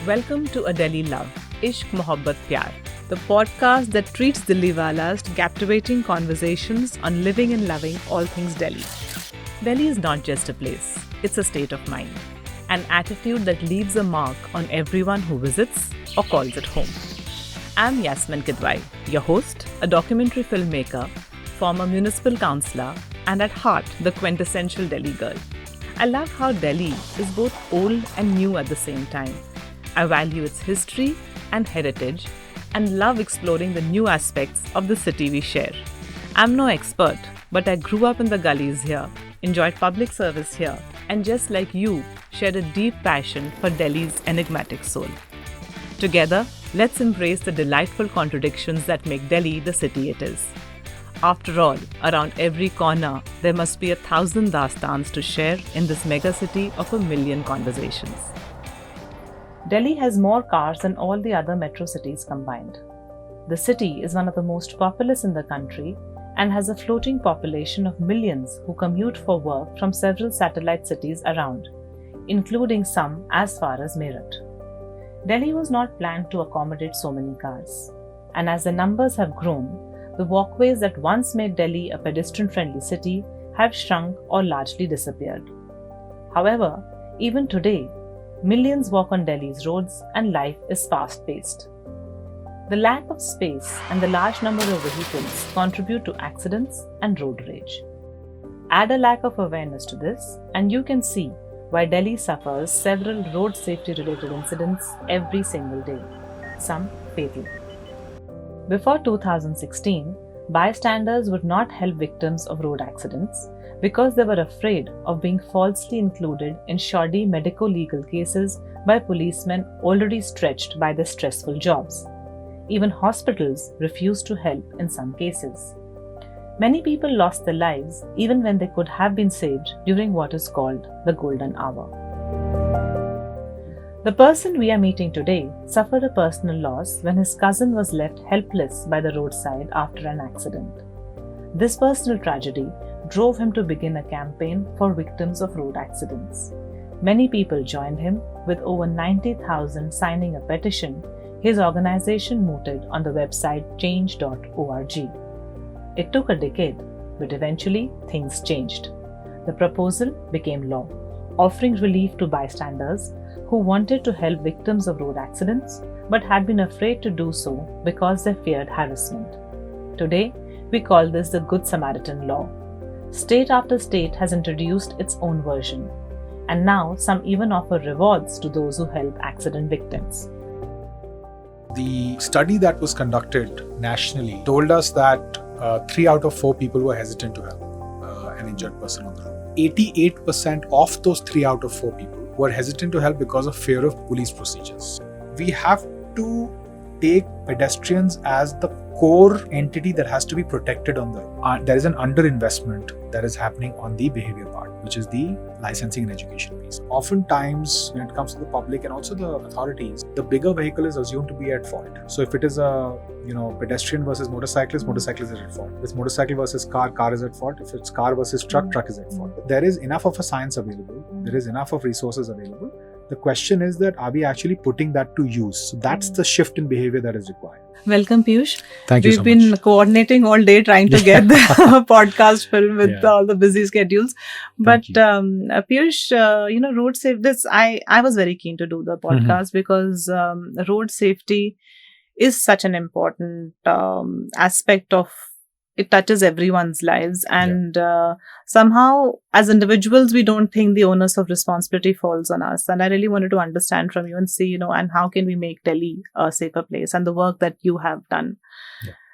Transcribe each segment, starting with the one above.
Welcome to A Delhi Love, Ishq Mohabbat Pyar, the podcast that treats Delhiwalas to captivating conversations on living and loving all things Delhi. Delhi is not just a place, it's a state of mind, an attitude that leaves a mark on everyone who visits or calls it home. I'm Yasmin Kidwai, your host, a documentary filmmaker, former municipal councillor, and at heart, the quintessential Delhi girl. I love how Delhi is both old and new at the same time. I value its history and heritage and love exploring the new aspects of the city we share. I'm no expert, but I grew up in the gullies here, enjoyed public service here, and just like you, shared a deep passion for Delhi's enigmatic soul. Together, let's embrace the delightful contradictions that make Delhi the city it is. After all, around every corner, there must be 1,000 dastans to share in this megacity of a million conversations. Delhi has more cars than all the other metro cities combined. The city is one of the most populous in the country and has a floating population of millions who commute for work from several satellite cities around, including some as far as Meerut. Delhi was not planned to accommodate so many cars, and as the numbers have grown, the walkways that once made Delhi a pedestrian-friendly city have shrunk or largely disappeared. However, even today, millions walk on Delhi's roads and life is fast-paced. The lack of space and the large number of vehicles contribute to accidents and road rage. Add a lack of awareness to this, and you can see why Delhi suffers several road safety-related incidents every single day, some fatal. Before 2016, bystanders would not help victims of road accidents because they were afraid of being falsely included in shoddy medico-legal cases by policemen already stretched by their stressful jobs. Even hospitals refused to help in some cases. Many people lost their lives even when they could have been saved during what is called the golden hour. The person we are meeting today suffered a personal loss when his cousin was left helpless by the roadside after an accident. This personal tragedy drove him to begin a campaign for victims of road accidents. Many people joined him, with over 90,000 signing a petition his organization mooted on the website change.org. It took a decade, but eventually things changed. The proposal became law, offering relief to bystanders who wanted to help victims of road accidents but had been afraid to do so because they feared harassment. Today, we call this the Good Samaritan law. State after state has introduced its own version, and now some even offer rewards to those who help accident victims. The study that was conducted nationally told us that 3 out of 4 people were hesitant to help an injured person on the road. 88% of those 3 out of 4 people were hesitant to help because of fear of police procedures. We have to take pedestrians as the core entity that has to be protected on the road. There is an underinvestment that is happening on the behavior part, which is the licensing and education piece. Oftentimes, when it comes to the public and also the authorities, the bigger vehicle is assumed to be at fault. So if it is a pedestrian versus motorcyclist is at fault. If it's motorcycle versus car is at fault. If it's car versus truck is at fault. There is enough of a science available. There is enough of resources available. The question is that are we actually putting that to use? So that's the shift in behavior that is required. Welcome, Piyush. Thank you so much. We've been coordinating all day trying to get the podcast filmed with all the busy schedules. But Piyush, road safety, I was very keen to do the podcast because road safety is such an important aspect of it. Touches everyone's lives, and somehow as individuals we don't think the onus of responsibility falls on us, and I really wanted to understand from you and see and how can we make Delhi a safer place, and the work that you have done.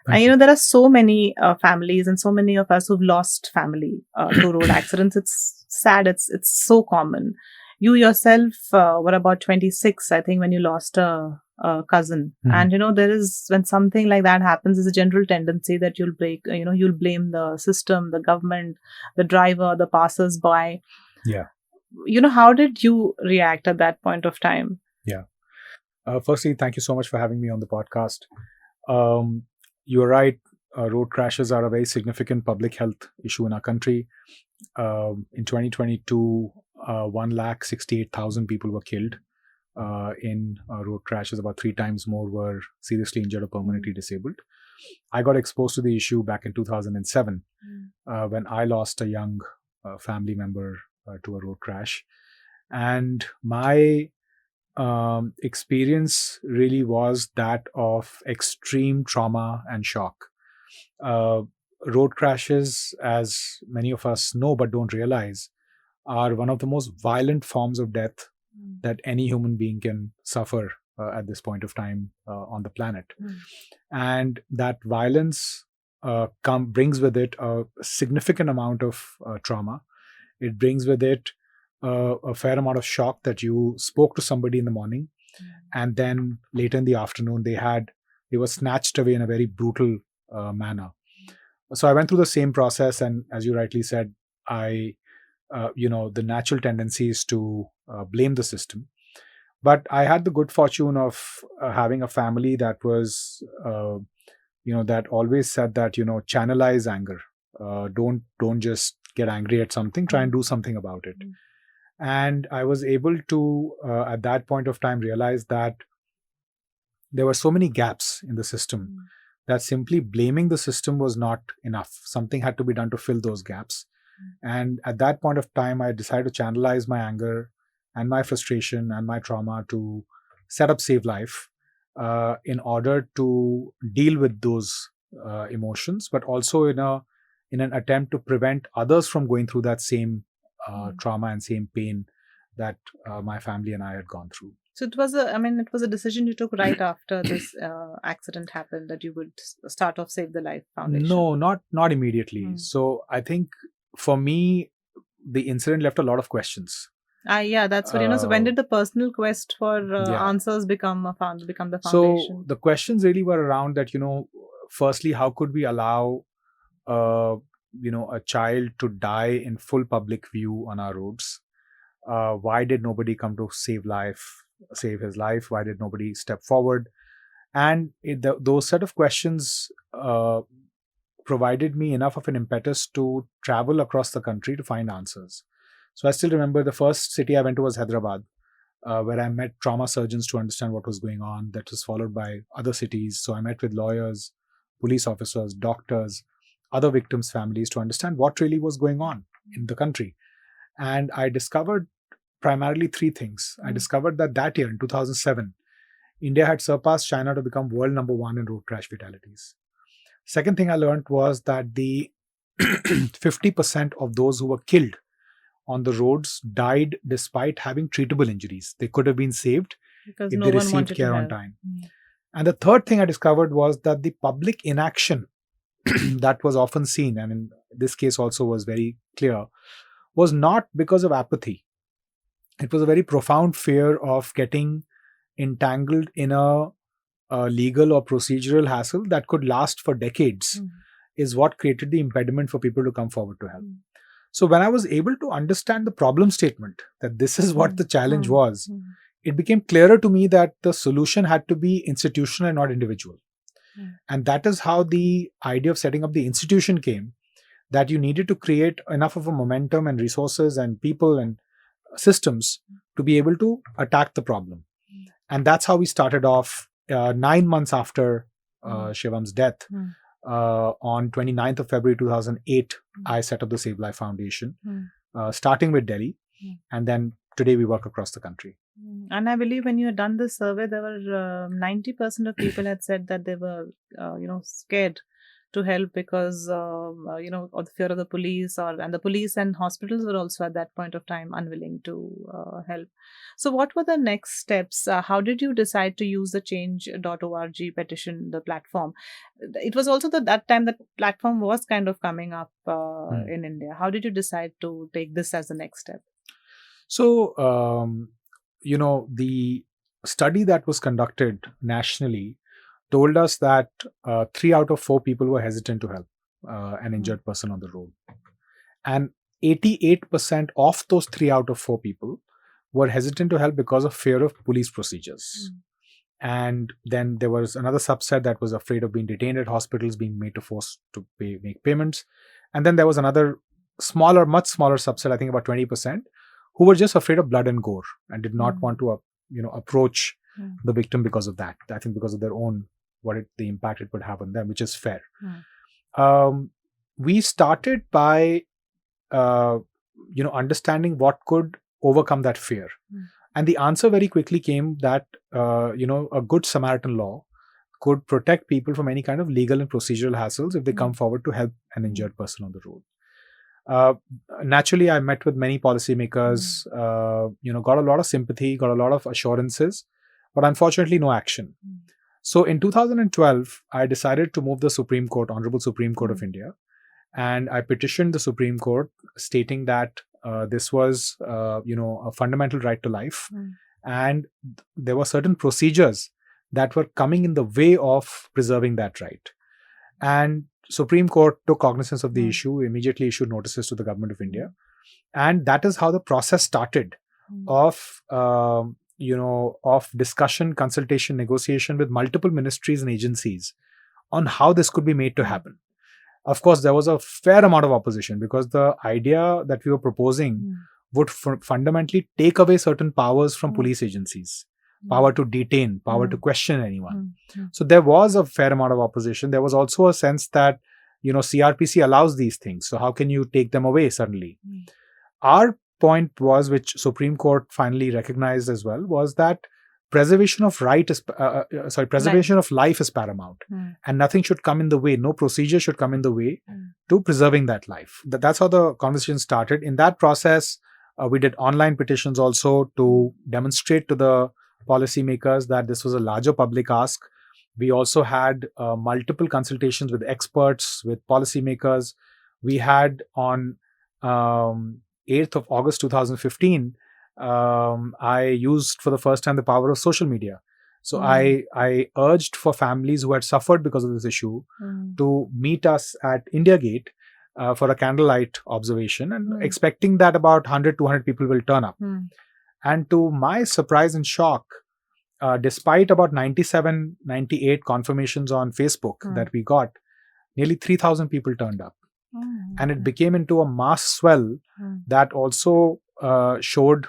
And there are so many families and so many of us who've lost family to road accidents. It's sad, it's so common. You yourself were about 26, I think, when you lost a cousin. And there is, when something like that happens, there's a general tendency that you'll blame the system, the government, the driver, the passers-by. How did you react at that point of time? Firstly, thank you so much for having me on the podcast. You're right, road crashes are a very significant public health issue in our country. In 2022, 168,000 people were killed in road crashes. About 3 times more were seriously injured or permanently disabled. I got exposed to the issue back in 2007 when I lost a young family member to a road crash. And my experience really was that of extreme trauma and shock. Uh, Road crashes, as many of us know but don't realize, are one of the most violent forms of death that any human being can suffer at this point of time on the planet. And that violence brings with it a significant amount of trauma. It brings with it a fair amount of shock that you spoke to somebody in the morning, and then later in the afternoon they were snatched away in a very brutal manner. So I went through the same process, and as you rightly said, the natural tendency is to blame the system. But I had the good fortune of having a family that was, that always said that, channelize anger. Don't just get angry at something. Try and do something about it. And I was able to, at that point of time, realize that there were so many gaps in the system that simply blaming the system was not enough. Something had to be done to fill those gaps. And at that point of time, I decided to channelize my anger and my frustration and my trauma to set up Save Life in order to deal with those emotions, but also in an attempt to prevent others from going through that same trauma and same pain that my family and I had gone through. So it was a decision you took right after this accident happened that you would start off Save the Life Foundation. No, not immediately. So I think for me, the incident left a lot of questions. Yeah, that's what So when did the personal quest for answers become the foundation? So the questions really were around that. Firstly, how could we allow a child to die in full public view on our roads? Why did nobody come to save his life? Why did nobody step forward? And those set of questions provided me enough of an impetus to travel across the country to find answers. So I still remember the first city I went to was Hyderabad, where I met trauma surgeons to understand what was going on. That was followed by other cities. So I met with lawyers, police officers, doctors, other victims' families to understand what really was going on in the country. And I discovered primarily three things. I discovered that year in 2007, India had surpassed China to become world number 1 in road crash fatalities. Second thing I learned was that the 50% of those who were killed on the roads died despite having treatable injuries. They could have been saved because if they received care on time. And the third thing I discovered was that the public inaction that was often seen, and in this case also was very clear, was not because of apathy. It was a very profound fear of getting entangled in a legal or procedural hassle that could last for decades is what created the impediment for people to come forward to help. So when I was able to understand the problem statement, that this is what the challenge was, it became clearer to me that the solution had to be institutional and not individual. And that is how the idea of setting up the institution came, that you needed to create enough of a momentum and resources and people and systems to be able to attack the problem. And that's how we started off 9 months after Shivan's death. On 29th of February 2008, I set up the Save Life Foundation, starting with Delhi. And then today we work across the country. And I believe when you had done this survey, there were 90% of people had said that they were, scared to help because, of the fear of the police, and the police and hospitals were also at that point of time unwilling to help. So what were the next steps? How did you decide to use the change.org petition, the platform? It was also that time that platform was kind of coming up in India. How did you decide to take this as the next step? So, the study that was conducted nationally told us that 3 out of 4 people were hesitant to help an injured person on the road. And 88% of those 3 out of 4 people were hesitant to help because of fear of police procedures. And then there was another subset that was afraid of being detained at hospitals, being made to force to make payments. And then there was another much smaller subset, I think about 20%, who were just afraid of blood and gore and did not want to approach the victim because of that. I think because of their own, the impact it would have on them, which is fair. We started by, understanding what could overcome that fear. And the answer very quickly came that, a good Samaritan law could protect people from any kind of legal and procedural hassles if they come forward to help an injured person on the road. Naturally, I met with many policymakers, got a lot of sympathy, got a lot of assurances, but unfortunately no action. So in 2012, I decided to move the Supreme Court, Honorable Supreme Court of India, and I petitioned the Supreme Court stating that this was, a fundamental right to life, and there were certain procedures that were coming in the way of preserving that right. And Supreme Court took cognizance of the issue, immediately issued notices to the Government of India, and that is how the process started of discussion, consultation, negotiation with multiple ministries and agencies on how this could be made to happen. Of course, there was a fair amount of opposition because the idea that we were proposing would fundamentally take away certain powers from police agencies. Power to detain, power to question anyone. So there was a fair amount of opposition. There was also a sense that, CRPC allows these things. So how can you take them away suddenly? Our point was, which Supreme Court finally recognized as well, was that preservation of life is paramount, and nothing should come in the way. No procedure should come in the way to preserving that life. That's how the conversation started. In that process, we did online petitions also to demonstrate to the policymakers that this was a larger public ask. We also had multiple consultations with experts, with policymakers. We had on 8th of August 2015, I used for the first time the power of social media. So I urged for families who had suffered because of this issue to meet us at India Gate for a candlelight observation, and expecting that about 100-200 people will turn up. And to my surprise and shock, despite about 97-98 confirmations on Facebook that we got, nearly 3,000 people turned up. And it became into a mass swell that also showed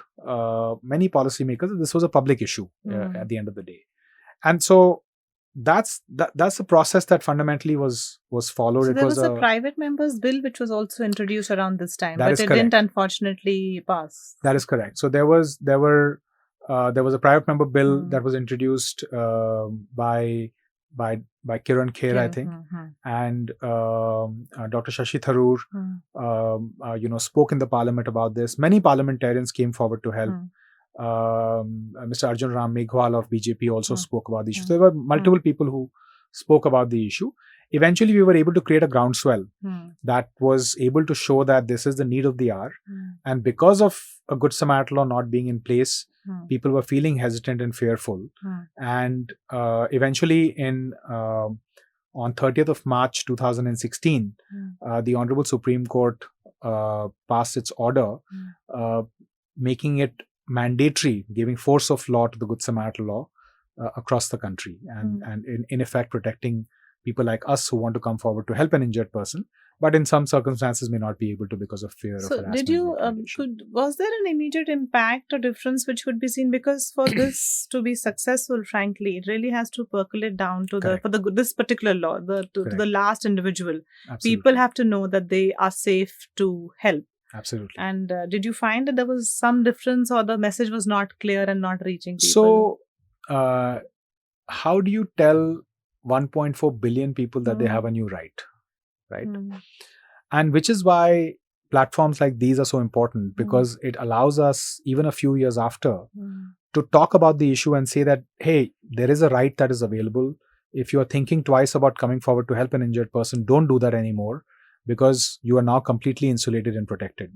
many policymakers that this was a public issue at the end of the day. And so that's the process that fundamentally was followed. So there was a private member's bill which was also introduced around this time, but it didn't unfortunately pass. That is correct. So there was a private member bill that was introduced by Kiran Kher, I think, and Dr. Shashi Tharoor, spoke in the parliament about this. Many parliamentarians came forward to help. Mr. Arjun Ram Meghwal of BJP also spoke about the issue. So there were multiple people who spoke about the issue. Eventually, we were able to create a groundswell that was able to show that this is the need of the hour. And because of a Good Samaritan law not being in place, people were feeling hesitant and fearful. And eventually, on 30th of March 2016, the Honorable Supreme Court passed its order making it mandatory, giving force of law to the Good Samaritan law across the country, and in effect protecting people like us who want to come forward to help an injured person, but in some circumstances may not be able to because of fear of harassment. Did you, was there an immediate impact or difference which would be seen? Because for this to be successful, frankly, it really has to percolate down to this particular law, to the last individual. Absolutely. People have to know that they are safe to help. Absolutely. And did you find that there was some difference, or the message was not clear and not reaching people? So, how do you tell 1.4 billion people that they have a new right? And which is why platforms like these are so important, because it allows us, even a few years after, to talk about the issue and say that, hey, there is a right that is available. If you are thinking twice about coming forward to help an injured person, don't do that anymore, because you are now completely insulated and protected.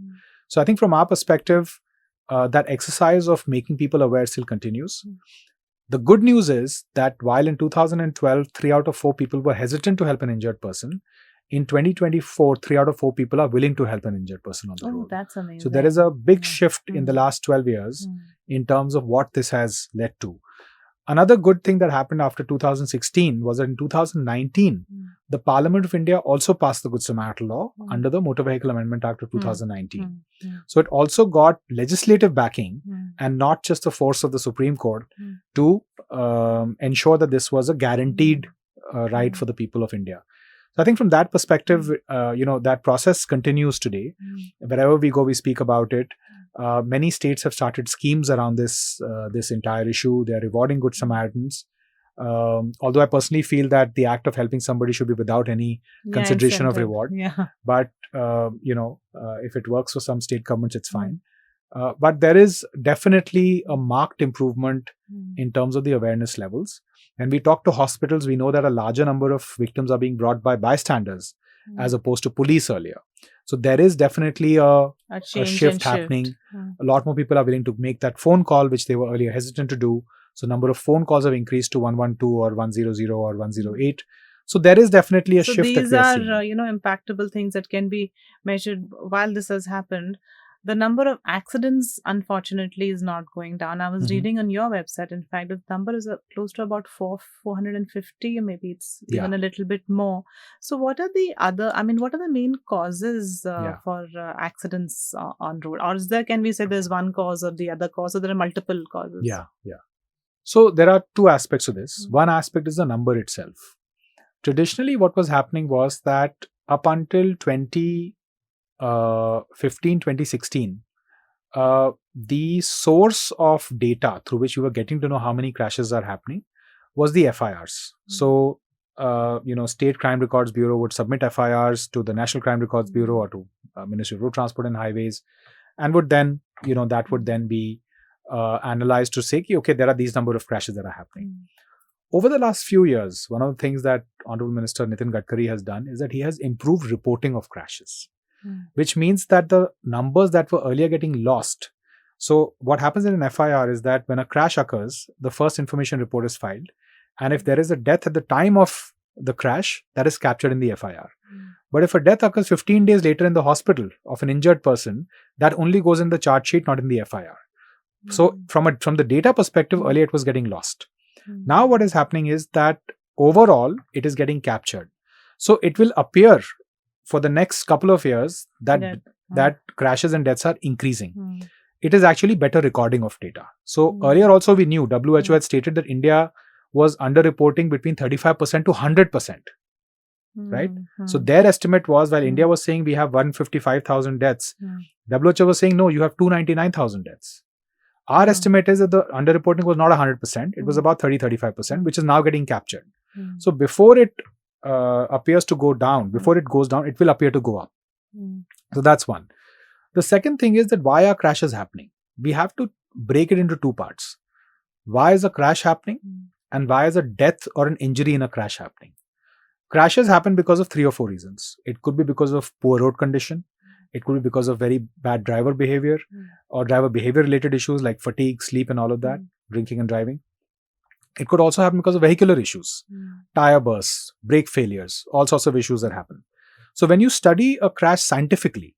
So I think from our perspective, that exercise of making people aware still continues. The good news is that while in 2012, 3 out of 4 people were hesitant to help an injured person, in 2024, 3 out of 4 people are willing to help an injured person on the road. That's amazing. So there is a big shift in the last 12 years in terms of what this has led to. Another good thing that happened after 2016 was that in 2019, the Parliament of India also passed the Good Samaritan law under the Motor Vehicle Amendment Act of 2019. So it also got legislative backing and not just the force of the Supreme Court to ensure that this was a guaranteed right for the people of India. So I think from that perspective, that process continues today. Wherever we go, we speak about it. Many states have started schemes around this entire issue. They are rewarding good Samaritans. Although I personally feel that the act of helping somebody should be without any consideration of reward. Yeah. But, if it works for some state governments, it's fine. But there is definitely a marked improvement in terms of the awareness levels. When we talk to hospitals, we know that a larger number of victims are being brought by bystanders as opposed to police earlier. So there is definitely a shift happening. A lot more people are willing to make that phone call, which they were earlier hesitant to do. So number of phone calls have increased to 112 or 100 or 108. So there is definitely a shift that we are seeing. So these are, impactable things that can be measured while this has happened. The number of accidents, unfortunately, is not going down. I was reading on your website, in fact, the number is close to about 450, or maybe it's even a little bit more. So what are the main causes for accidents on road? Or can we say there's one cause or the other cause, or there are multiple causes? Yeah. So there are two aspects to this. One aspect is the number itself. Traditionally, what was happening was that up until 2015, 2016, the source of data through which you were getting to know how many crashes are happening was the FIRs. So, State Crime Records Bureau would submit FIRs to the National Crime Records Bureau or to Ministry of Road Transport and Highways, and would then, that would then be analyzed to say, okay, there are these number of crashes that are happening. Over the last few years, one of the things that Honorable Minister Nitin Gadkari has done is that he has improved reporting of crashes, which means that the numbers that were earlier getting lost. So what happens in an FIR is that when a crash occurs, the first information report is filed. And if there is a death at the time of the crash, that is captured in the FIR. But if a death occurs 15 days later in the hospital of an injured person, that only goes in the charge sheet, not in the FIR. So from the data perspective, earlier it was getting lost. Now what is happening is that overall it is getting captured. So it will appear for the next couple of years that crashes and deaths are increasing. It is actually better recording of data. So earlier also we knew, WHO had stated that India was underreporting between 35% to 100%. Right? So their estimate was, while India was saying we have 155,000 deaths, WHO was saying, no, you have 299,000 deaths. Our estimate is that the underreporting was not 100%, it was about 30-35%, which is now getting captured. So before it appears to go down, before it goes down, it will appear to go up. So that's one. The second thing is that why are crashes happening? We have to break it into two parts. Why is a crash happening? And why is a death or an injury in a crash happening? Crashes happen because of 3 or 4 reasons. It could be because of poor road condition. It could be because of very bad driver behavior or driver behavior related issues like fatigue, sleep and all of that, drinking and driving. It could also happen because of vehicular issues, tire bursts, brake failures, all sorts of issues that happen. So when you study a crash scientifically,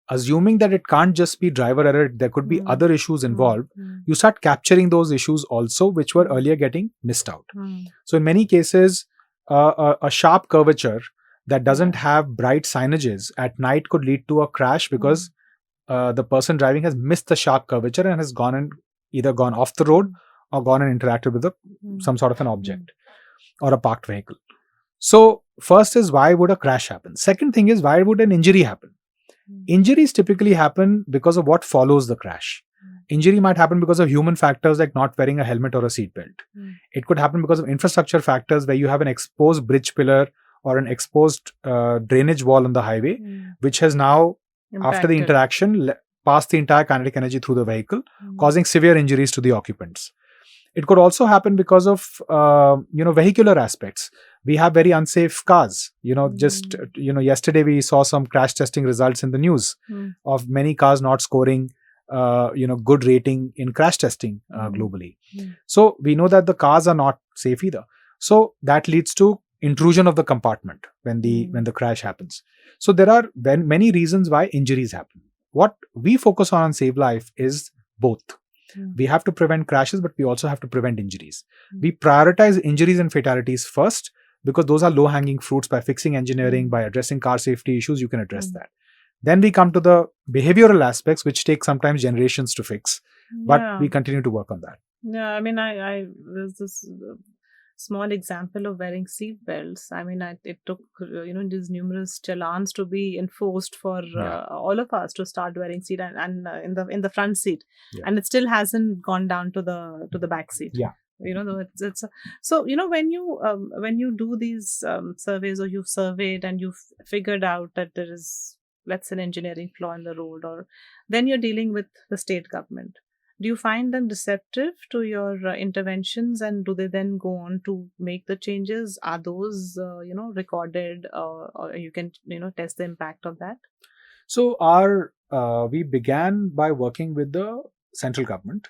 assuming that it can't just be driver error, there could be other issues involved, you start capturing those issues also, which were earlier getting missed out. So in many cases, a sharp curvature that doesn't have bright signages at night could lead to a crash because the person driving has missed the sharp curvature and has either gone off the road or gone and interacted with some sort of an object or a parked vehicle. So first is, why would a crash happen? Second thing is, why would an injury happen? Injuries typically happen because of what follows the crash. Injury might happen because of human factors like not wearing a helmet or a seatbelt. It could happen because of infrastructure factors where you have an exposed bridge pillar or an exposed drainage wall on the highway, which has now, after the interaction, passed the entire kinetic energy through the vehicle, causing severe injuries to the occupants. It could also happen because of, vehicular aspects. We have very unsafe cars. Yesterday we saw some crash testing results in the news of many cars not scoring, good rating in crash testing globally. So we know that the cars are not safe either. So that leads to intrusion of the compartment when the crash happens. So there are many reasons why injuries happen. What we focus on Save Life is both. We have to prevent crashes, but we also have to prevent injuries. We prioritize injuries and fatalities first because those are low-hanging fruits. By fixing engineering, by addressing car safety issues, you can address that. Then we come to the behavioral aspects, which take sometimes generations to fix. But Yeah. we continue to work on that. Yeah, I mean, there's this small example of wearing seat belts. I mean, it took these numerous challans to be enforced for Yeah. all of us to start wearing seat and in the front seat, Yeah. and it still hasn't gone down to the back seat. Yeah. Though it's so when you do these surveys, or you've surveyed and you've figured out that there is, let's say, an engineering flaw in the road, or then you're dealing with the state government. Do you find them receptive to your interventions, and do they then go on to make the changes? Are those recorded, or you can test the impact of that? So we began by working with the central government,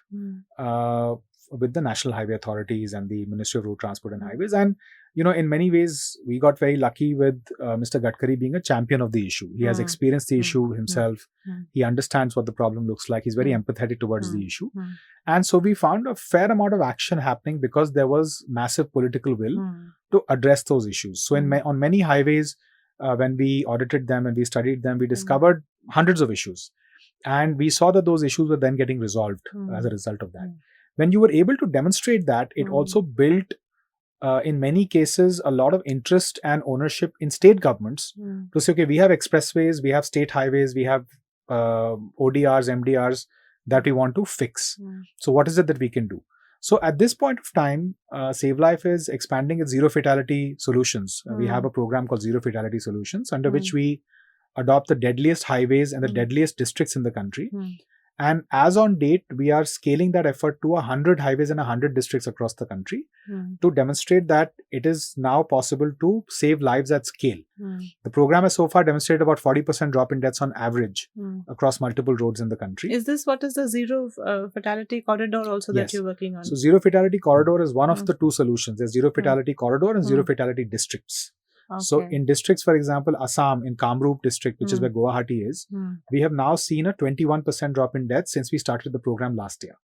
with the National Highway Authorities and the Ministry of Road Transport and Highways. And, in many ways, we got very lucky with Mr. Gadkari being a champion of the issue. He has experienced the issue himself. He understands what the problem looks like. He's very empathetic towards the issue. And so we found a fair amount of action happening because there was massive political will to address those issues. So on many highways, when we audited them and we studied them, we discovered hundreds of issues. And we saw that those issues were then getting resolved as a result of that. When you were able to demonstrate that, it also built, in many cases, a lot of interest and ownership in state governments to say, okay, we have expressways, we have state highways, we have ODRs, MDRs that we want to fix. So what is it that we can do? So at this point of time, Save Life is expanding its zero fatality solutions. We have a program called Zero Fatality Solutions, under which we adopt the deadliest highways and the deadliest districts in the country. And as on date, we are scaling that effort to 100 highways and 100 districts across the country to demonstrate that it is now possible to save lives at scale. The program has so far demonstrated about 40% drop in deaths on average across multiple roads in the country. Is this what is the zero fatality corridor also that you're working on? So zero fatality corridor is one of the two solutions. There's zero fatality corridor and zero fatality districts. Okay. So in districts, for example, Assam, in Kamrup district, which is where Guwahati is, we have now seen a 21% drop in deaths since we started the program last year.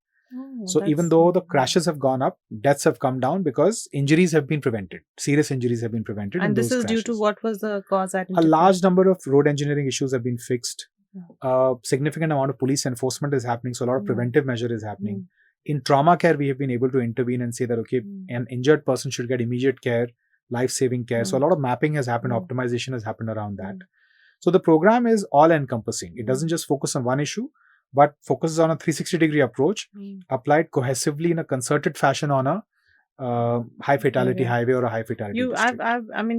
So even though the crashes have gone up, deaths have come down because injuries have been prevented. Serious injuries have been prevented. And this is due to what was the cause? A large number of road engineering issues have been fixed. A significant amount of police enforcement is happening. So a lot of preventive measure is happening. In trauma care, we have been able to intervene and say that, okay, an injured person should get immediate care, life-saving care. So a lot of mapping has happened, optimization has happened around that. So the program is all-encompassing. It doesn't just focus on one issue, but focuses on a 360-degree approach, applied cohesively in a concerted fashion on a high fatality highway or a high fatality district.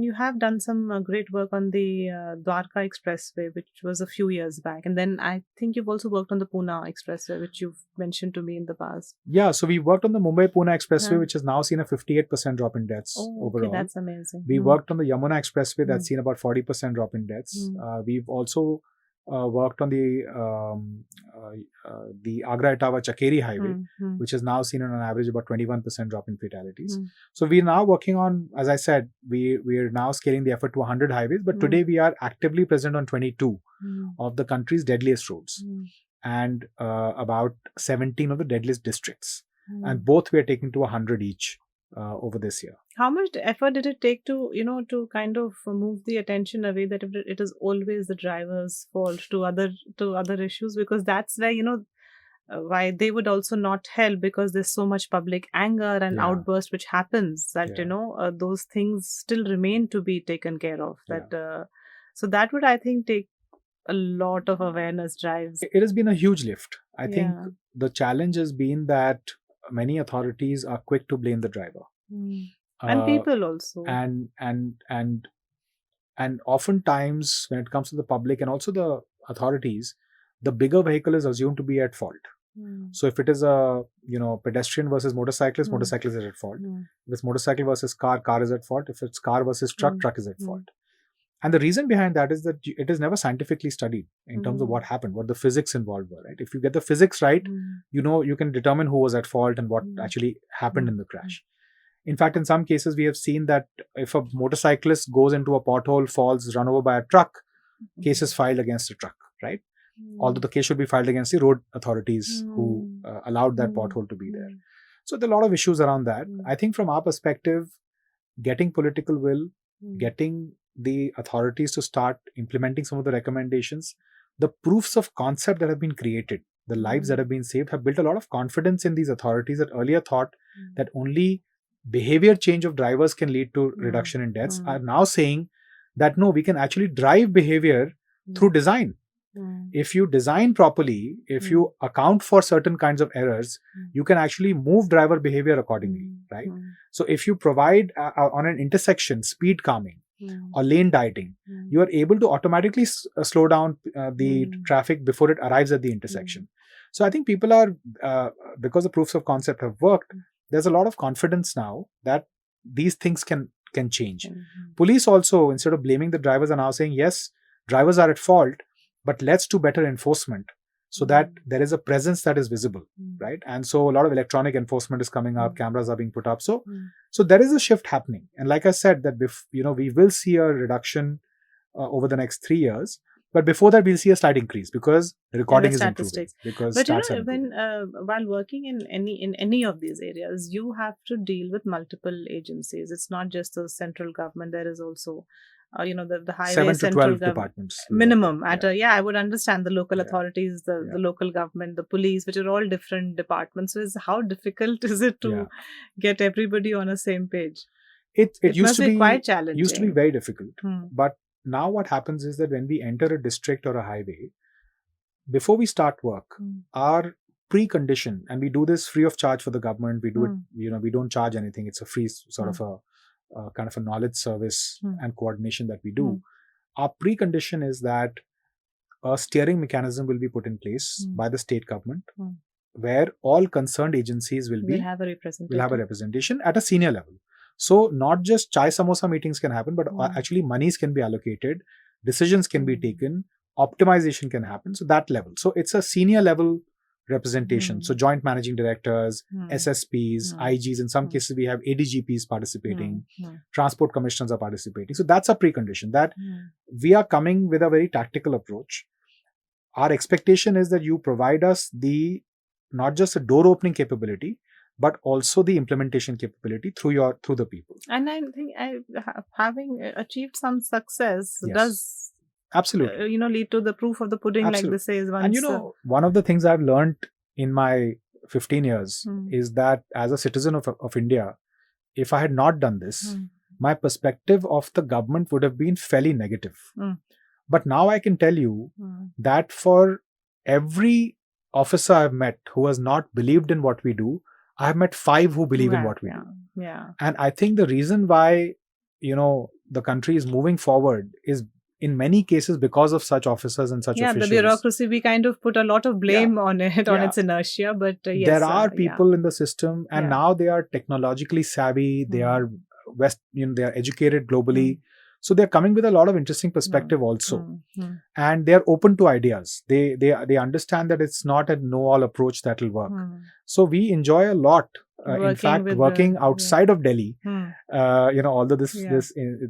You have done some great work on the Dwarka Expressway, which was a few years back. And then I think you've also worked on the Pune Expressway, which you've mentioned to me in the past. Yeah, so we worked on the Mumbai-Pune Expressway, which has now seen a 58% drop in deaths overall. Okay, that's amazing. We worked on the Yamuna Expressway, that's seen about 40% drop in deaths. We've also worked on the Agra-Etawah Chakeri Highway, which has now seen on an average about 21% drop in fatalities. So we're now working on, as I said, we are now scaling the effort to 100 highways, but today we are actively present on 22 of the country's deadliest roads and about 17 of the deadliest districts. And both we are taking to 100 each over this year. How much effort did it take to kind of move the attention away that it is always the driver's fault to other issues? Because that's where, why they would also not help, because there's so much public anger and outburst which happens that, those things still remain to be taken care of. So that would, I think, take a lot of awareness drives. It has been a huge lift. I think the challenge has been that many authorities are quick to blame the driver. And people also. And oftentimes when it comes to the public and also the authorities, the bigger vehicle is assumed to be at fault. So if it is a pedestrian versus motorcyclist, motorcyclist is at fault. If it's motorcycle versus car, car is at fault. If it's car versus truck, truck is at fault. And the reason behind that is that it is never scientifically studied in terms of what happened, what the physics involved were, right? If you get the physics right, you can determine who was at fault and what actually happened in the crash. In fact, in some cases, we have seen that if a motorcyclist goes into a pothole, falls, run over by a truck, case is filed against the truck, right? Although the case should be filed against the road authorities who allowed that pothole to be there. So there are a lot of issues around that. I think from our perspective, getting political will, getting the authorities to start implementing some of the recommendations, the proofs of concept that have been created the lives that have been saved have built a lot of confidence in these authorities that earlier thought that only behavior change of drivers can lead to reduction in deaths, are now saying that no, we can actually drive behavior through design. If you design properly, if you account for certain kinds of errors, you can actually move driver behavior accordingly, right? So if you provide on an intersection speed calming or lane dieting, you are able to automatically slow down the traffic before it arrives at the intersection. So I think people are, because the proofs of concept have worked, there's a lot of confidence now that these things can change. Police also, instead of blaming the drivers, are now saying, yes, drivers are at fault, but let's do better enforcement so that there is a presence that is visible, right? And so a lot of electronic enforcement is coming up, cameras are being put up. So there is a shift happening. And like I said, that we will see a reduction over the next 3 years. But before that, we'll see a slight increase because the recording is improving. But when while working in any of these areas, you have to deal with multiple agencies. It's not just the central government. There is also the highway 7 to central 12 departments minimum I would understand the local authorities, the local government, the police, which are all different departments. So how difficult is it to get everybody on the same page? It used must to be quite challenging. Used to be very difficult. But now what happens is that when we enter a district or a highway, before we start work, our precondition, and we do this free of charge for the government, we do it, we don't charge anything. It's a free sort of a kind of a knowledge service and coordination that we do. Our precondition is that a steering mechanism will be put in place by the state government, where all concerned agencies will have a representation at a senior level. So not just chai samosa meetings can happen, but actually monies can be allocated, decisions can be taken, optimization can happen. So that level. So it's a senior level representation. So joint managing directors, SSPs, IGs, in some cases we have ADGPs participating, transport commissioners are participating. So that's a precondition that we are coming with a very tactical approach. Our expectation is that you provide us not just a door opening capability, but also the implementation capability through the people. And I think having achieved some success does absolutely lead to the proof of the pudding, like they say. And one of the things I've learned in my 15 years is that as a citizen of India, if I had not done this, my perspective of the government would have been fairly negative. But now I can tell you that for every officer I've met who has not believed in what we do, I have met 5 who believe in what we do. And I think the reason why, the country is moving forward is in many cases because of such officers and such officials. The bureaucracy, we kind of put a lot of blame on it, on its inertia. But yes, there are people in the system, and now they are technologically savvy. They are they are educated globally. So they're coming with a lot of interesting perspective also. And they're open to ideas. They understand that it's not a know-all approach that will work. So we enjoy a lot. In fact, working outside of Delhi, although this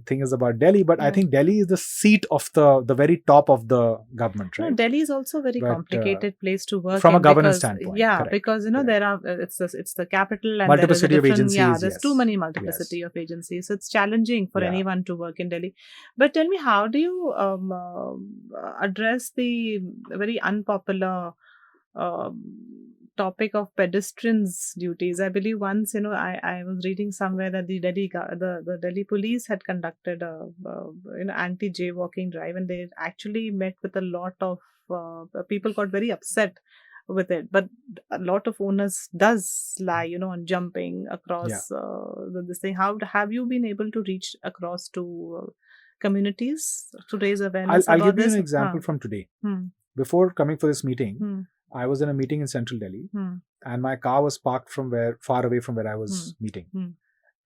thing is about Delhi, but I think Delhi is the seat of the very top of the government, right? No, Delhi is also a very complicated place to work from a governance standpoint. Because there are it's the capital and multiplicity of agencies. There's too many multiplicity of agencies, so it's challenging for anyone to work in Delhi. But tell me, how do you address the very unpopular topic of pedestrians' duties? I believe once, I was reading somewhere that the Delhi police had conducted a anti-jaywalking drive, and they actually met with a lot of people got very upset with it. But a lot of onus does lie, on jumping across this thing. How have you been able to reach across to communities to raise awareness I'll about give you this? an example from today. Before coming for this meeting, I was in a meeting in central Delhi, and my car was parked far away from where I was meeting.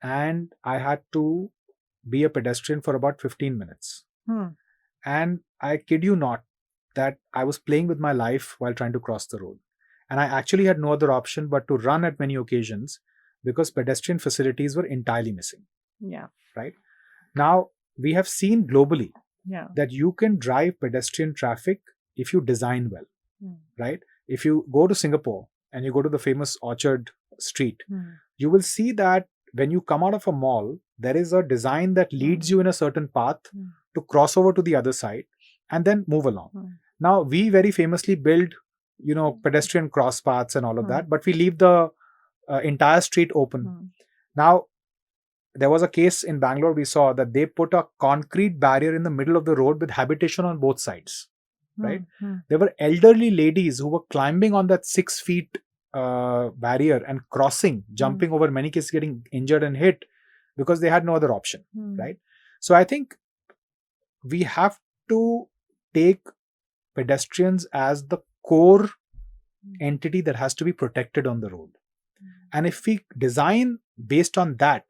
And I had to be a pedestrian for about 15 minutes. And I kid you not, that I was playing with my life while trying to cross the road. And I actually had no other option but to run at many occasions because pedestrian facilities were entirely missing. Right? Now, we have seen globally that you can drive pedestrian traffic if you design well. Right? If you go to Singapore and you go to the famous Orchard Street, you will see that when you come out of a mall, there is a design that leads you in a certain path to cross over to the other side and then move along. Now, we very famously build pedestrian cross paths and all of that, but we leave the entire street open. Now, there was a case in Bangalore we saw that they put a concrete barrier in the middle of the road with habitation on both sides, right? There were elderly ladies who were climbing on that 6 feet barrier and crossing, jumping over, many cases getting injured and hit because they had no other option, right? So I think we have to take pedestrians as the core entity that has to be protected on the road. And if we design based on that,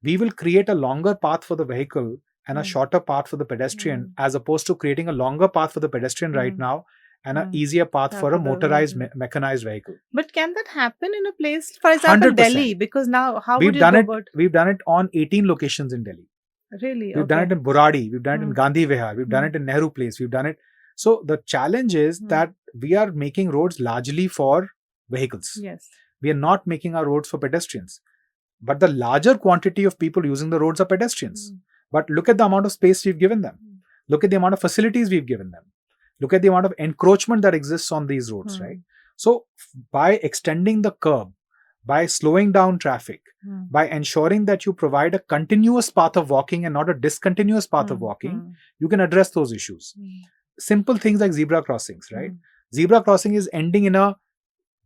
we will create a longer path for the vehicle and a shorter path for the pedestrian, as opposed to creating a longer path for the pedestrian right now and an easier path for a motorized, mechanized vehicle. But can that happen in a place, for example, 100%. Delhi? Because now, how would you go about... We've done it on 18 locations in Delhi. Really? We've done it in Buradi, we've done it in Gandhi Vihar, we've done it in Nehru Place, we've done it. So the challenge is that we are making roads largely for vehicles. Yes. We are not making our roads for pedestrians. But the larger quantity of people using the roads are pedestrians. But look at the amount of space we've given them. Look at the amount of facilities we've given them. Look at the amount of encroachment that exists on these roads, right? So by extending the curb, by slowing down traffic, by ensuring that you provide a continuous path of walking and not a discontinuous path of walking, you can address those issues. Simple things like zebra crossings, right? Zebra crossing is ending in a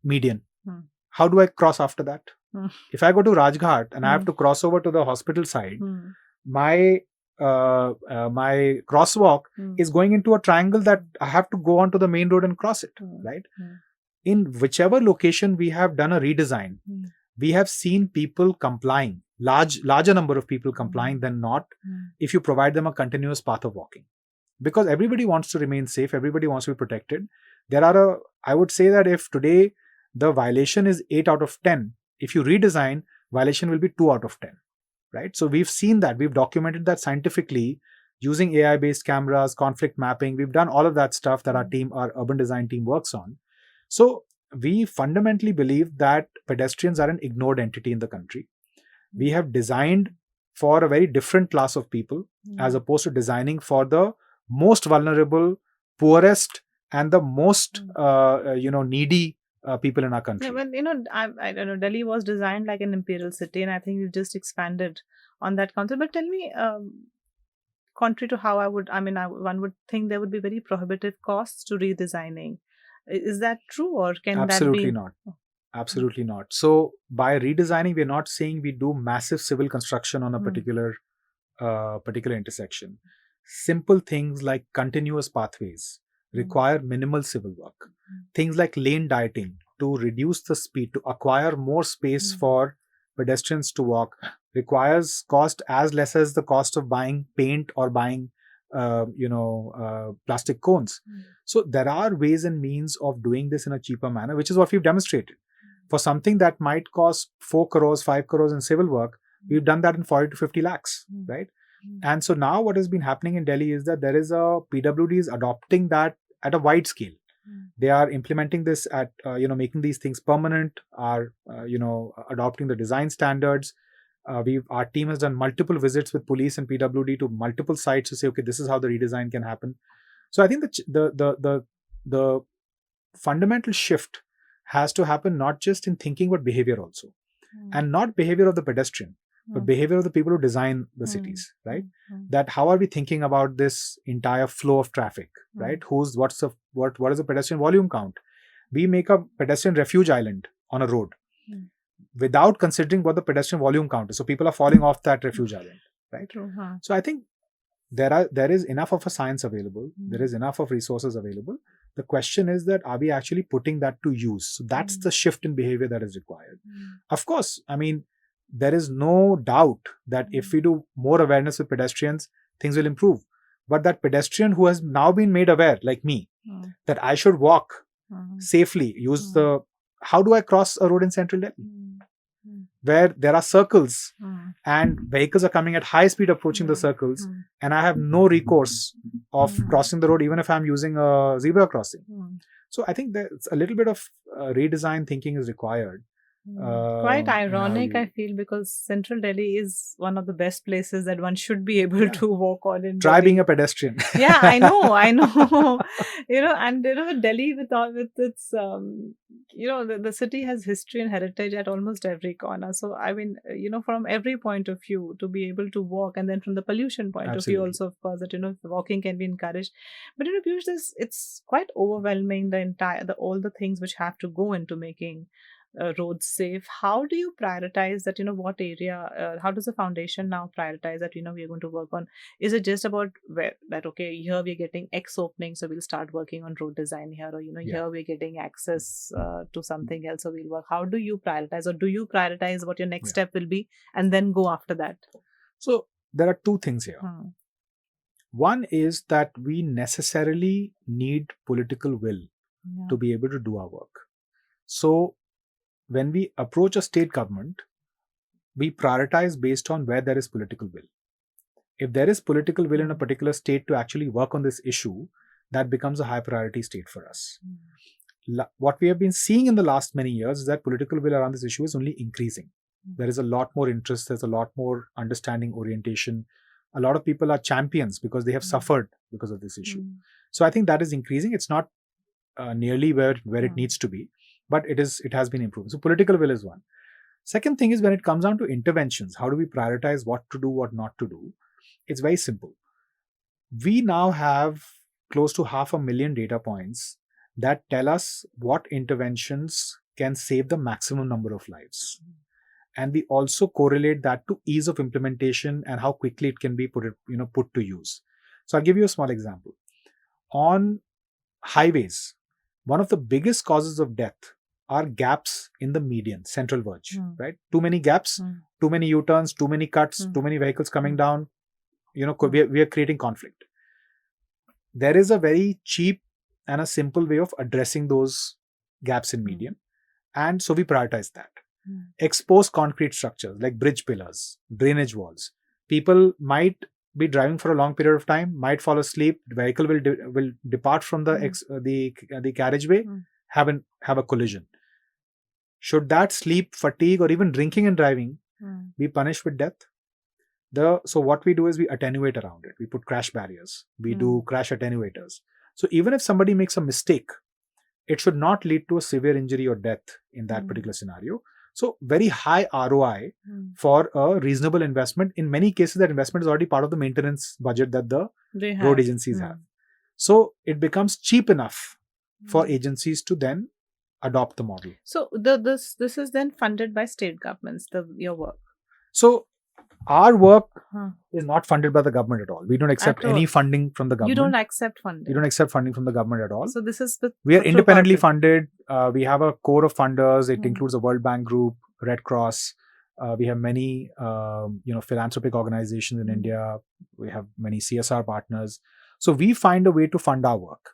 median. How do I cross after that? If I go to Rajghat and I have to cross over to the hospital side, my crosswalk is going into a triangle that I have to go onto the main road and cross it, right? In whichever location we have done a redesign, we have seen people complying, larger number of people complying than not, if you provide them a continuous path of walking. Because everybody wants to remain safe, everybody wants to be protected. I would say that if today the violation is 8 out of 10, if you redesign, violation will be 2 out of 10, right? So we've seen that, we've documented that scientifically using AI-based cameras, conflict mapping. We've done all of that stuff that our urban design team works on. So we fundamentally believe that pedestrians are an ignored entity in the country. We have designed for a very different class of people as opposed to designing for the most vulnerable, poorest, and the most needy people in our country. Yeah, well, I don't know, Delhi was designed like an imperial city, and I think we've just expanded on that concept. But tell me, contrary to how one would think there would be very prohibitive costs to redesigning. Is that true, or can Absolutely that be? Not. Absolutely not. So by redesigning, we're not saying we do massive civil construction on a particular intersection. Simple things like continuous pathways require minimal civil work. Things like lane dieting to reduce the speed, to acquire more space for pedestrians to walk, requires cost as less as the cost of buying paint or buying plastic cones. So there are ways and means of doing this in a cheaper manner, which is what we've demonstrated. For something that might cost 4 crores, 5 crores in civil work, we've done that in 40 to 50 lakhs, right? And so now what has been happening in Delhi is that there is a PWD is adopting that at a wide scale. They are implementing this at, making these things permanent, are, adopting the design standards. Our team has done multiple visits with police and PWD to multiple sites to say, okay, this is how the redesign can happen. So I think the fundamental shift has to happen not just in thinking but behavior also, and not behavior of the pedestrian, but behavior of the people who design the cities, right? That how are we thinking about this entire flow of traffic, right? What is the pedestrian volume count? We make a pedestrian refuge island on a road without considering what the pedestrian volume count is. So people are falling off that refuge island, right? So I think there is enough of a science available. There is enough of resources available. The question is that are we actually putting that to use? So that's the shift in behavior that is required. Of course, there is no doubt that if we do more awareness with pedestrians, things will improve. But that pedestrian who has now been made aware, like me, that I should walk safely, how do I cross a road in central Delhi? Where there are circles and vehicles are coming at high speed approaching the circles, and I have no recourse of crossing the road even if I'm using a zebra crossing. So I think there's a little bit of redesign thinking is required. Quite and how ironic, you I feel, because Central Delhi is one of the best places that one should be able to walk on in try Delhi. being a pedestrian. Yeah, I know. And Delhi with its the city has history and heritage at almost every corner. So I mean, from every point of view, to be able to walk, and then from the pollution point of view Absolutely. also, of course, that walking can be encouraged. But Piyush, it's quite overwhelming, all the things which have to go into making roads safe. How do you prioritize that? What area? How does the foundation now prioritize that? We are going to work on. Is it just about okay, here we're getting X opening, so we'll start working on road design here, or here we're getting access to something else, so we'll work. How do you prioritize, or do you prioritize what your next step will be, and then go after that? So there are two things here. One is that we necessarily need political will to be able to do our work. So when we approach a state government, we prioritize based on where there is political will. If there is political will in a particular state to actually work on this issue, that becomes a high priority state for us. What we have been seeing in the last many years is that political will around this issue is only increasing. There is a lot more interest, there's a lot more understanding, orientation. A lot of people are champions because they have suffered because of this issue. So I think that is increasing. It's not nearly where it needs to be, but it has been improving. So political will is one. Second thing is, when it comes down to interventions, how do we prioritize what to do, what not to do? It's very simple. We now have close to 500,000 data points that tell us what interventions can save the maximum number of lives. And we also correlate that to ease of implementation and how quickly it can be put to use. So I'll give you a small example. On highways, one of the biggest causes of death are gaps in the median, central verge, right? Too many gaps, too many U-turns, too many cuts, too many vehicles coming down. We are creating conflict. There is a very cheap and a simple way of addressing those gaps in median. And so we prioritize that. Exposed concrete structures like bridge pillars, drainage walls. People might be driving for a long period of time, might fall asleep, the vehicle will depart from the carriageway, have a collision. Should that sleep, fatigue, or even drinking and driving be punished with death? So what we do is we attenuate around it. We put crash barriers. We do crash attenuators. So even if somebody makes a mistake, it should not lead to a severe injury or death in that particular scenario. So very high ROI for a reasonable investment. In many cases, that investment is already part of the maintenance budget that the road agencies have. So it becomes cheap enough for agencies to then adopt the model. So this is then funded by state governments, your work. So our work is not funded by the government at all. We don't accept any funding from the government. You don't accept funding? We don't accept funding from the government at all. So this is we are independently funded. We have a core of funders. It includes the World Bank Group, Red Cross. We have many philanthropic organizations in India. We have many CSR partners. So we find a way to fund our work.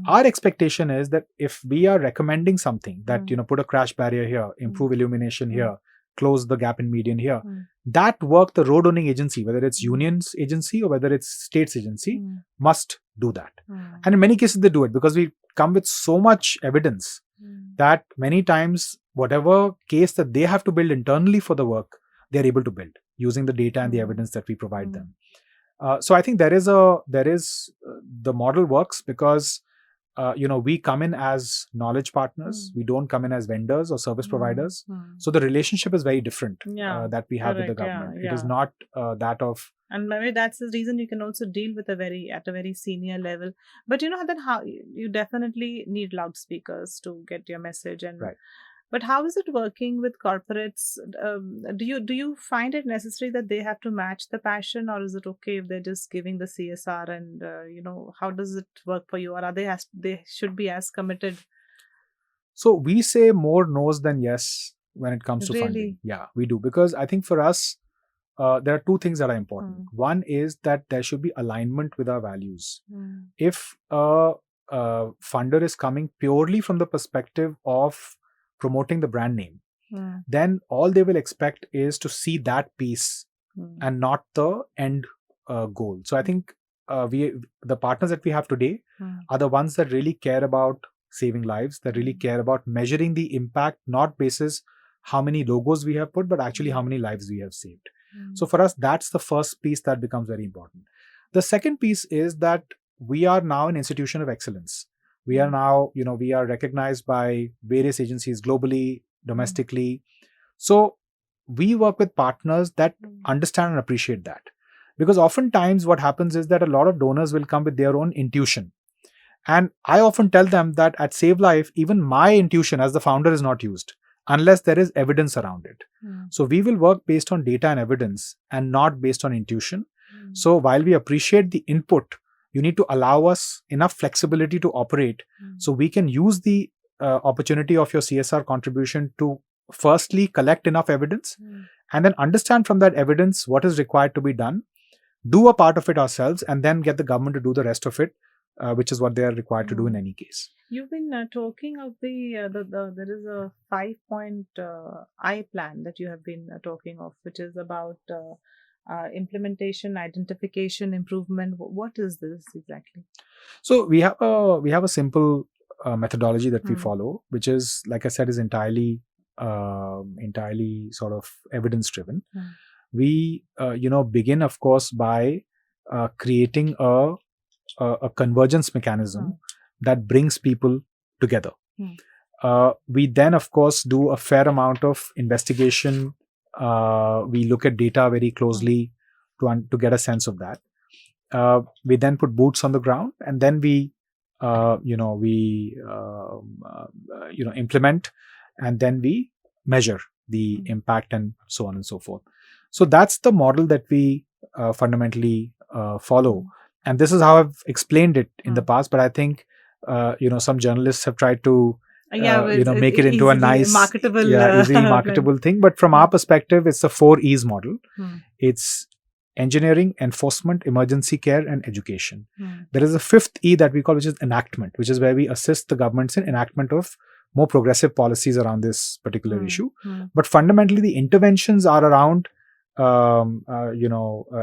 Our expectation is that if we are recommending something that, put a crash barrier here, improve illumination here, close the gap in median here, that work the road owning agency, whether it's union's agency or whether it's state's agency, must do that. And in many cases they do it because we come with so much evidence that many times whatever case that they have to build internally for the work, they're able to build using the data and the evidence that we provide them. So I think the model works because we come in as knowledge partners. We don't come in as vendors or service providers. So the relationship is very different that we have with the government. It is not that of. And maybe that's the reason you can also deal with at a very senior level. But then how you definitely need loudspeakers to get your message and. Right. But how is it working with corporates? Do you find it necessary that they have to match the passion, or is it okay if they're just giving the CSR? And how does it work for you, or are they should be as committed? So we say more no's than yes when it comes to funding. Yeah, we do, because I think for us there are two things that are important. One is that there should be alignment with our values. If a funder is coming purely from the perspective of promoting the brand name, then all they will expect is to see that piece and not the end goal. So I think the partners that we have today are the ones that really care about saving lives, that really care about measuring the impact, not basis how many logos we have put, but actually how many lives we have saved. So for us, that's the first piece that becomes very important. The second piece is that we are now an institution of excellence. We are now, we are recognized by various agencies globally, domestically. So we work with partners that understand and appreciate that. Because oftentimes what happens is that a lot of donors will come with their own intuition. And I often tell them that at Save Life, even my intuition as the founder is not used unless there is evidence around it. So we will work based on data and evidence and not based on intuition. So while we appreciate the input, you need to allow us enough flexibility to operate so we can use the opportunity of your CSR contribution to firstly collect enough evidence and then understand from that evidence what is required to be done, do a part of it ourselves, and then get the government to do the rest of it, which is what they are required to do in any case. You've been talking of there is a 5-point I plan that you have been talking of, which is about implementation, identification, improvement. What is this exactly? So we have a simple methodology that we follow, which is, like I said, is entirely sort of evidence driven. We begin, of course, by creating a convergence mechanism that brings people together. We then, of course, do a fair amount of investigation. We look at data very closely to get a sense of that. We then put boots on the ground, and then we implement, and then we measure the impact and so on and so forth. So that's the model that we fundamentally follow. And this is how I've explained it in the past, but I think some journalists have tried to make it into a nice, easily marketable thing. But from our perspective, it's a 4 E's model. It's engineering, enforcement, emergency care, and education. There is a 5th E that we call, which is enactment, which is where we assist the governments in enactment of more progressive policies around this particular issue. But fundamentally, the interventions are around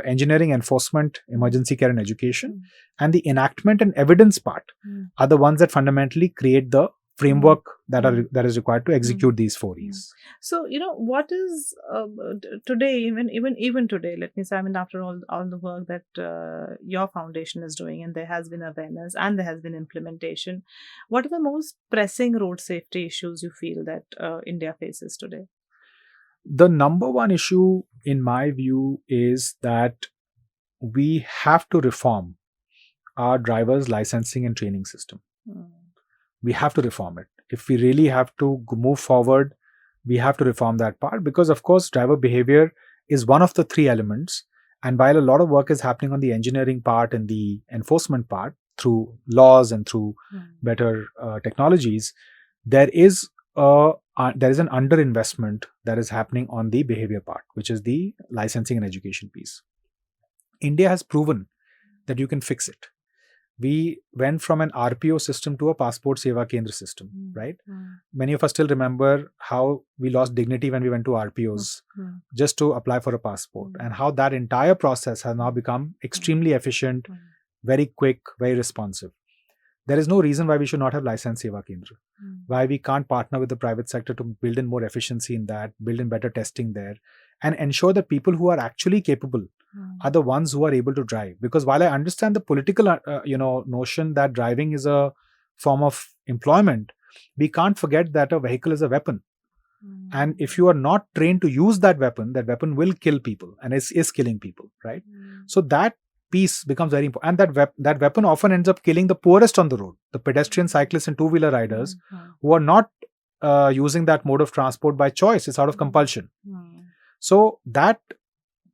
engineering, enforcement, emergency care, and education. And the enactment and evidence part are the ones that fundamentally create the framework that is required to execute these 4 E's. So, what is today, even today, let me say, after all the work that your foundation is doing, and there has been awareness and there has been implementation, what are the most pressing road safety issues you feel that India faces today? The number one issue, in my view, is that we have to reform our drivers' licensing and training system. We have to reform it. If we really have to move forward, we have to reform that part, because, of course, driver behavior is one of the 3 elements. And while a lot of work is happening on the engineering part and the enforcement part through laws and through better technologies, there is an underinvestment that is happening on the behavior part, which is the licensing and education piece. India has proven that you can fix it. We went from an RPO system to a Passport Seva Kendra system, right? Many of us still remember how we lost dignity when we went to RPOs just to apply for a passport, and how that entire process has now become extremely efficient, very quick, very responsive. There is no reason why we should not have License Seva Kendra. Why we can't partner with the private sector to build in more efficiency in that, build in better testing there, and ensure that people who are actually capable are the ones who are able to drive. Because while I understand the political notion that driving is a form of employment, we can't forget that a vehicle is a weapon. And if you are not trained to use that weapon will kill people, and is killing people, right? So that piece becomes very important. And that weapon often ends up killing the poorest on the road, the pedestrian, cyclists, and two-wheeler riders who are not using that mode of transport by choice. It's out of compulsion. So that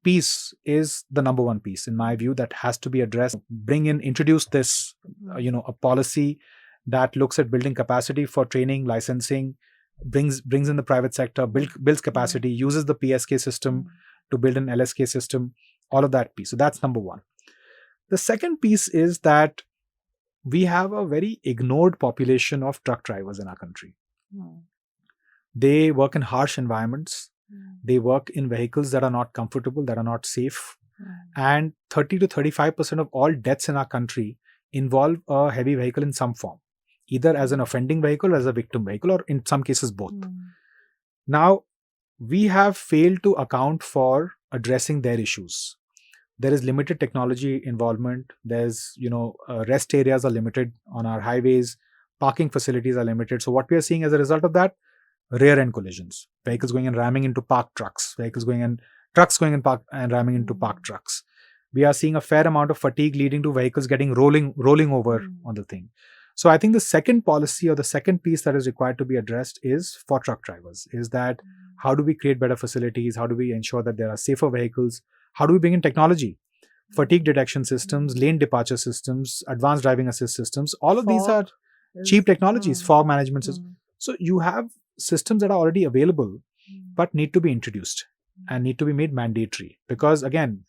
piece is the number one piece, in my view, that has to be addressed. Introduce this, a policy that looks at building capacity for training, licensing, brings in the private sector, builds capacity, uses the PSK system to build an LSK system, all of that piece. So that's number one. The second piece is that we have a very ignored population of truck drivers in our country. They work in harsh environments. They work in vehicles that are not comfortable, that are not safe. And 30 to 35% of all deaths in our country involve a heavy vehicle in some form, either as an offending vehicle or as a victim vehicle, or in some cases both. Now, we have failed to account for addressing their issues. There is limited technology involvement. There's, rest areas are limited on our highways. Parking facilities are limited. So what we are seeing as a result of that, rear end collisions, vehicles going and ramming into parked trucks, trucks going and ramming into parked trucks. We are seeing a fair amount of fatigue leading to vehicles getting rolling over on the thing. So I think the second policy or the second piece that is required to be addressed is for truck drivers, is that how do we create better facilities? How do we ensure that there are safer vehicles? How do we bring in technology? Fatigue detection systems, lane departure systems, advanced driving assist systems. All of these are cheap technologies, fog management systems. So you have systems that are already available but need to be introduced and need to be made mandatory, because again,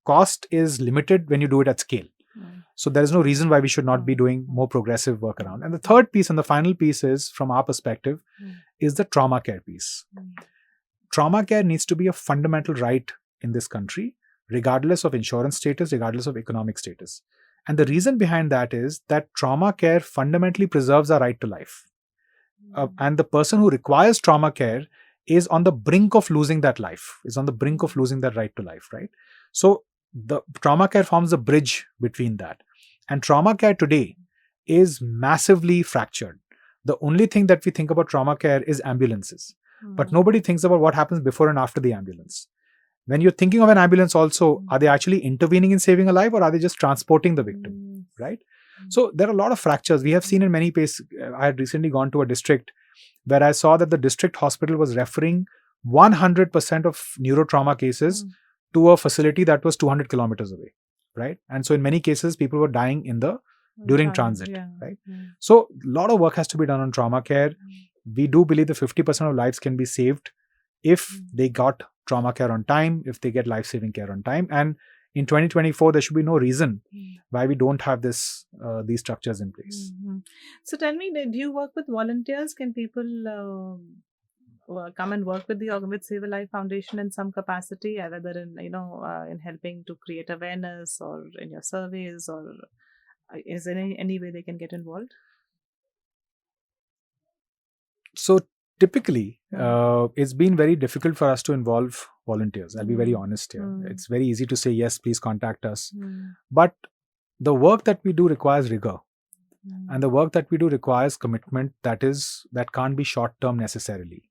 cost is limited when you do it at scale. So there is no reason why we should not be doing more progressive work around. And the third piece and the final piece is, from our perspective, is the trauma care piece. Trauma care needs to be a fundamental right in this country, regardless of insurance status, regardless of economic status. And the reason behind that is that trauma care fundamentally preserves our right to life. And the person who requires trauma care is on the brink of losing that life, is on the brink of losing that right to life, right? So the trauma care forms a bridge between that. And trauma care today is massively fractured. The only thing that we think about trauma care is ambulances. But nobody thinks about what happens before and after the ambulance. When you're thinking of an ambulance also, are they actually intervening in saving a life, or are they just transporting the victim, right? So there are a lot of fractures. We have seen in many places. I had recently gone to a district where I saw that the district hospital was referring 100% of neurotrauma cases to a facility that was 200 kilometers away, right? And so in many cases, people were dying during transit, right? So a lot of work has to be done on trauma care. We do believe that 50% of lives can be saved if they got trauma care on time, if they get life-saving care on time. And in 2024, there should be no reason why we don't have these structures in place. So tell me, do you work with volunteers? Can people come and work with Save a Life Foundation in some capacity, whether in helping to create awareness or in your surveys, or is there any way they can get involved? So typically, it's been very difficult for us to involve volunteers. I'll be very honest here. It's very easy to say, yes, please contact us. But the work that we do requires rigor. And the work that we do requires commitment that can't be short-term necessarily.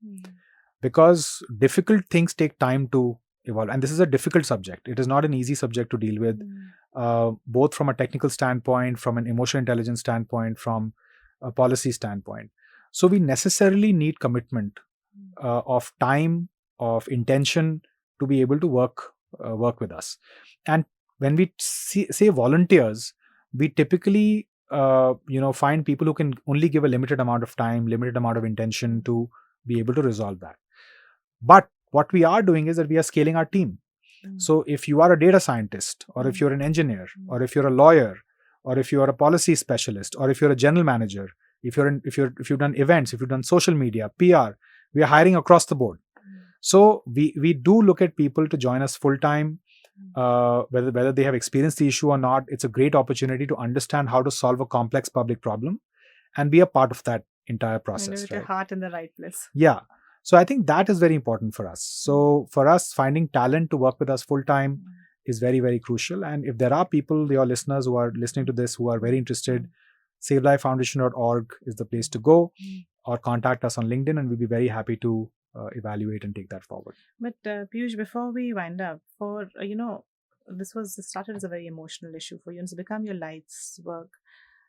Because difficult things take time to evolve. And this is a difficult subject. It is not an easy subject to deal with, both from a technical standpoint, from an emotional intelligence standpoint, from a policy standpoint. So we necessarily need commitment of time, of intention to be able to work with us. And when we say volunteers, we typically find people who can only give a limited amount of time, limited amount of intention to be able to resolve that. But what we are doing is that we are scaling our team. So if you are a data scientist, or if you're an engineer, or if you're a lawyer, or if you're a policy specialist, or if you're a general manager, if you've done events, if you've done social media, PR, we are hiring across the board. So we do look at people to join us full time, whether they have experienced the issue or not. It's a great opportunity to understand how to solve a complex public problem and be a part of that entire process. With your heart in the right place. Yeah. So I think that is very important for us. So for us, finding talent to work with us full time is very, very crucial. And if there are people, your listeners who are listening to this, who are very interested, savelifefoundation.org is the place to go, or contact us on LinkedIn, and we'll be very happy to evaluate and take that forward. But Piyush, before we wind up, this started as a very emotional issue for you, and it's become your life's work.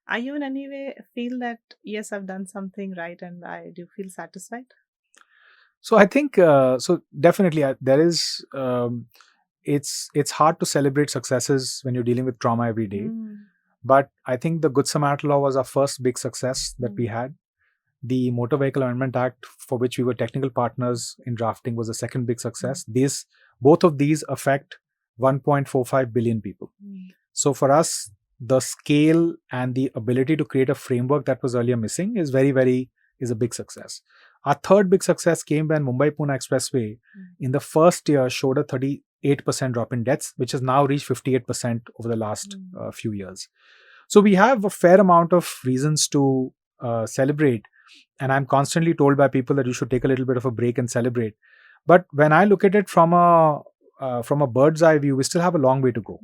Are you in any way feel that, yes, I've done something right, and I do feel satisfied? So I think, so definitely there is, it's hard to celebrate successes when you're dealing with trauma every day. But I think the Good Samaritan law was our first big success that we had. The Motor Vehicle Amendment Act, for which we were technical partners in drafting, was the second big success. Both of these affect 1.45 billion people. So for us, the scale and the ability to create a framework that was earlier missing is a big success. Our third big success came when Mumbai-Pune Expressway in the first year showed a 38% drop in deaths, which has now reached 58% over the last few years. So we have a fair amount of reasons to celebrate. And I'm constantly told by people that you should take a little bit of a break and celebrate. But when I look at it from a bird's eye view, we still have a long way to go,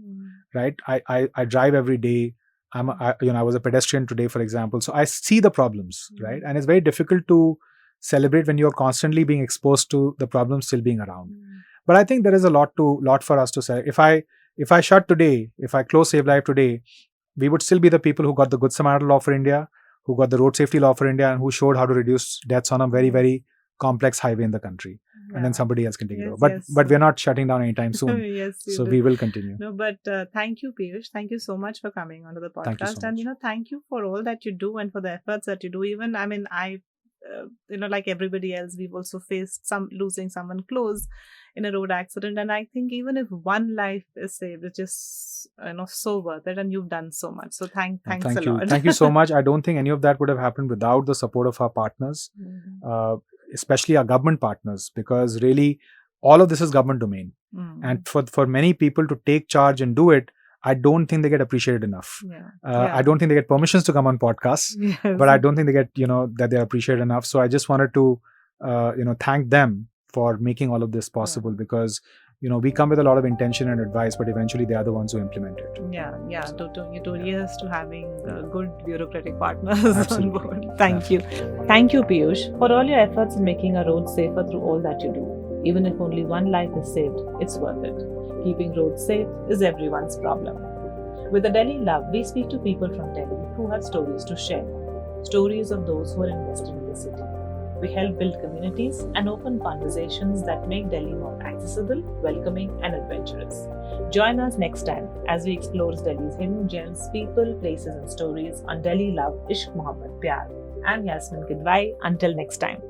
right? I drive every day. I was a pedestrian today, for example, so I see the problems, right? And it's very difficult to celebrate when you're constantly being exposed to the problems still being around. But I think there is a lot for us to say. If I shut today, if I close Save Life today, we would still be the people who got the Good Samaritan law for India, who got the road safety law for India, and who showed how to reduce deaths on a very, very complex highway in the country. And then somebody else can take it over. But we're not shutting down anytime soon. So we will continue. No, but thank you, Piyush. Thank you so much for coming onto the podcast. Thank you so much. And thank you for all that you do and for the efforts that you do. Even like everybody else, we've also faced losing someone close in a road accident, and I think even if one life is saved, it's just so worth it, and you've done so much. So thanks a lot. Thank you so much. I don't think any of that would have happened without the support of our partners, especially our government partners, because really all of this is government domain, and for many people to take charge and do it, I don't think they get appreciated enough. I don't think they get permissions to come on podcasts, but I don't think they get, that they're appreciated enough. So I just wanted to, thank them for making all of this possible, because, we come with a lot of intention and advice, but eventually they are the ones who implement it. Yes, to having good bureaucratic partners on board. Thank you. Thank you, Piyush, for all your efforts in making our roads safer through all that you do. Even if only one life is saved, it's worth it. Keeping roads safe is everyone's problem. With the Delhi Love, we speak to people from Delhi who have stories to share. Stories of those who are investing in the city. We help build communities and open conversations that make Delhi more accessible, welcoming and adventurous. Join us next time as we explore Delhi's hidden gems, people, places and stories on Delhi Love, Ishq Mohabbat Pyar. I'm Yasmin Kidwai. Until next time.